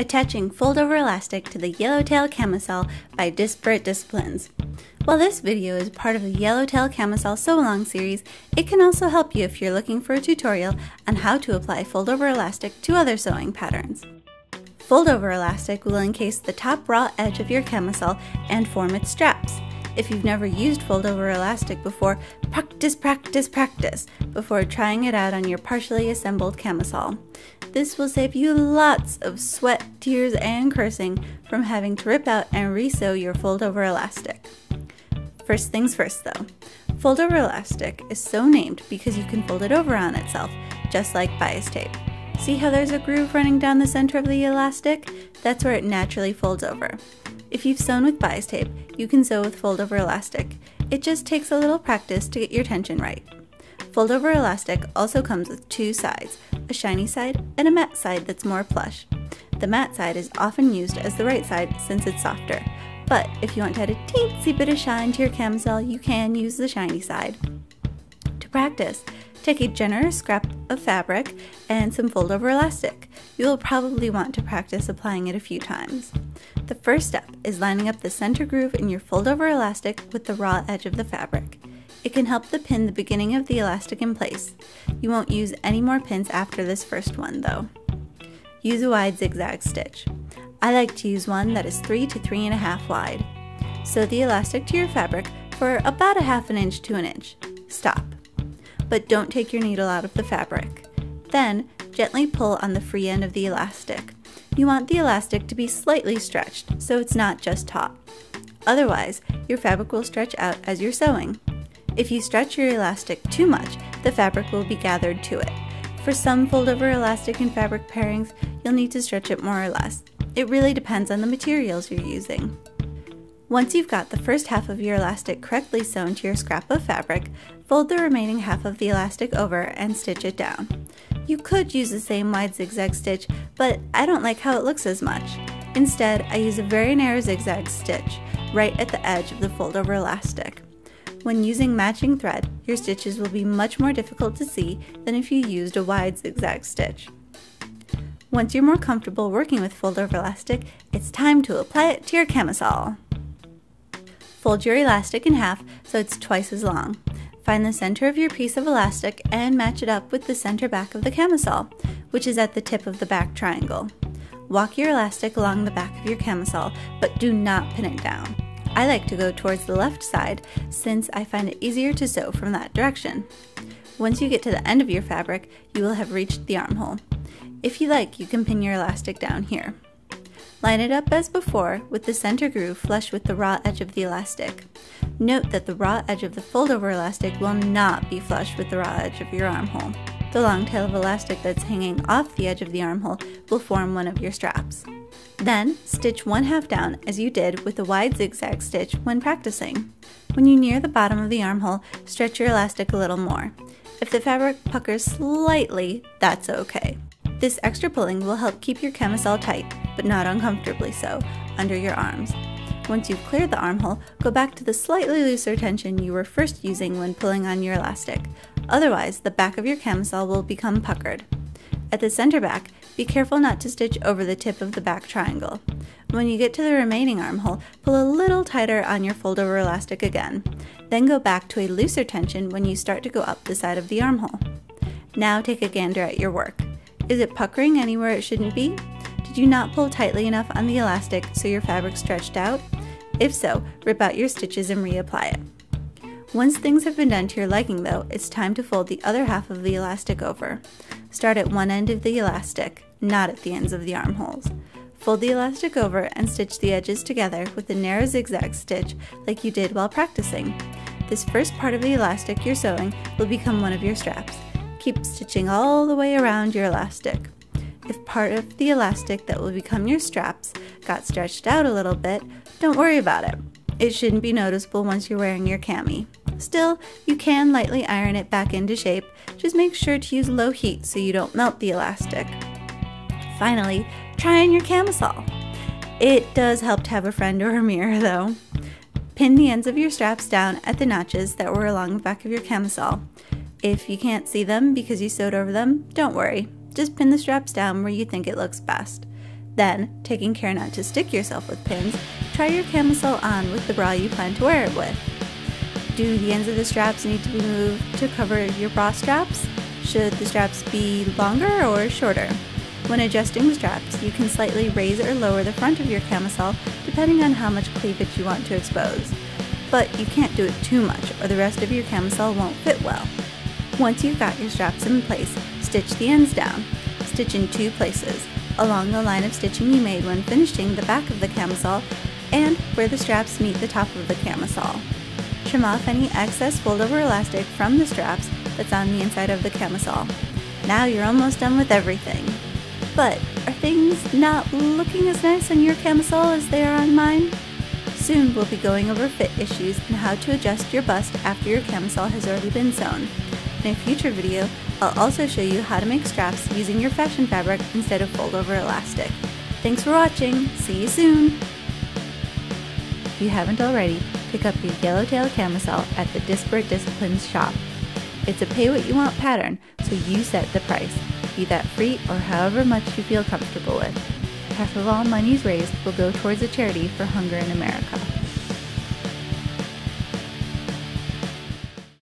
Attaching fold-over elastic to the Yellowtail Camisole by Disparate Disciplines. While this video is part of the Yellowtail Camisole Sew-Along series, it can also help you if you're looking for a tutorial on how to apply fold-over elastic to other sewing patterns. Fold-over elastic will encase the top raw edge of your camisole and form its straps. If you've never used fold-over elastic before, practice before trying it out on your partially assembled camisole. This will save you lots of sweat, tears, and cursing from having to rip out and re-sew your fold-over elastic. First things first though, fold-over elastic is so named because you can fold it over on itself, just like bias tape. See how there's a groove running down the center of the elastic? That's where it naturally folds over. If you've sewn with bias tape, you can sew with fold-over elastic. It just takes a little practice to get your tension right. Fold-over elastic also comes with two sides, a shiny side and a matte side that's more plush. The matte side is often used as the right side since it's softer, but if you want to add a teensy bit of shine to your camisole, you can use the shiny side. To practice, take a generous scrap of fabric and some fold-over elastic. You will probably want to practice applying it a few times. The first step is lining up the center groove in your fold-over elastic with the raw edge of the fabric. It can help to pin the beginning of the elastic in place. You won't use any more pins after this first one though. Use a wide zigzag stitch. I like to use one that is 3 to 3.5 wide. Sew the elastic to your fabric for about a ½ inch to an inch. Stop. But don't take your needle out of the fabric. Then, gently pull on the free end of the elastic. You want the elastic to be slightly stretched, so it's not just taut. Otherwise, your fabric will stretch out as you're sewing. If you stretch your elastic too much, the fabric will be gathered to it. For some fold-over elastic and fabric pairings, you'll need to stretch it more or less. It really depends on the materials you're using. Once you've got the first half of your elastic correctly sewn to your scrap of fabric, fold the remaining half of the elastic over and stitch it down. You could use the same wide zigzag stitch, but I don't like how it looks as much. Instead, I use a very narrow zigzag stitch right at the edge of the fold-over elastic. When using matching thread, your stitches will be much more difficult to see than if you used a wide zigzag stitch. Once you're more comfortable working with fold-over elastic, it's time to apply it to your camisole. Fold your elastic in half so it's twice as long. Find the center of your piece of elastic and match it up with the center back of the camisole, which is at the tip of the back triangle. Walk your elastic along the back of your camisole, but do not pin it down. I like to go towards the left side since I find it easier to sew from that direction. Once you get to the end of your fabric, you will have reached the armhole. If you like, you can pin your elastic down here. Line it up as before with the center groove flush with the raw edge of the elastic. Note that the raw edge of the fold-over elastic will not be flush with the raw edge of your armhole. The long tail of elastic that's hanging off the edge of the armhole will form one of your straps. Then, stitch 1/2 down as you did with a wide zigzag stitch when practicing. When you near the bottom of the armhole, stretch your elastic a little more. If the fabric puckers slightly, that's okay. This extra pulling will help keep your camisole tight, but not uncomfortably so, under your arms. Once you've cleared the armhole, go back to the slightly looser tension you were first using when pulling on your elastic. Otherwise, the back of your camisole will become puckered. At the center back, be careful not to stitch over the tip of the back triangle. When you get to the remaining armhole, pull a little tighter on your fold-over elastic again. Then go back to a looser tension when you start to go up the side of the armhole. Now take a gander at your work. Is it puckering anywhere it shouldn't be? Did you not pull tightly enough on the elastic so your fabric stretched out? If so, rip out your stitches and reapply it. Once things have been done to your liking though, it's time to fold the other half of the elastic over. Start at one end of the elastic, not at the ends of the armholes. Fold the elastic over and stitch the edges together with a narrow zigzag stitch like you did while practicing. This first part of the elastic you're sewing will become one of your straps. Keep stitching all the way around your elastic. If part of the elastic that will become your straps got stretched out a little bit, don't worry about it. It shouldn't be noticeable once you're wearing your cami. Still, you can lightly iron it back into shape. Just make sure to use low heat so you don't melt the elastic. Finally, try on your camisole. It does help to have a friend or a mirror though. Pin the ends of your straps down at the notches that were along the back of your camisole. If you can't see them because you sewed over them, don't worry. Just pin the straps down where you think it looks best. Then, taking care not to stick yourself with pins, try your camisole on with the bra you plan to wear it with. Do the ends of the straps need to be moved to cover your bra straps? Should the straps be longer or shorter? When adjusting the straps, you can slightly raise or lower the front of your camisole depending on how much cleavage you want to expose. But you can't do it too much or the rest of your camisole won't fit well. Once you've got your straps in place, stitch the ends down. Stitch in 2 places, along the line of stitching you made when finishing the back of the camisole and where the straps meet the top of the camisole. Trim off any excess fold-over elastic from the straps that's on the inside of the camisole. Now you're almost done with everything. But are things not looking as nice on your camisole as they are on mine? Soon we'll be going over fit issues and how to adjust your bust after your camisole has already been sewn. In a future video, I'll also show you how to make straps using your fashion fabric instead of fold-over elastic. Thanks for watching! See you soon! If you haven't already, pick up your Yellowtail camisole at the Disparate Disciplines shop. It's a pay-what-you-want pattern, so you set the price, be that free or however much you feel comfortable with. Half of all monies raised will go towards a charity for hunger in America.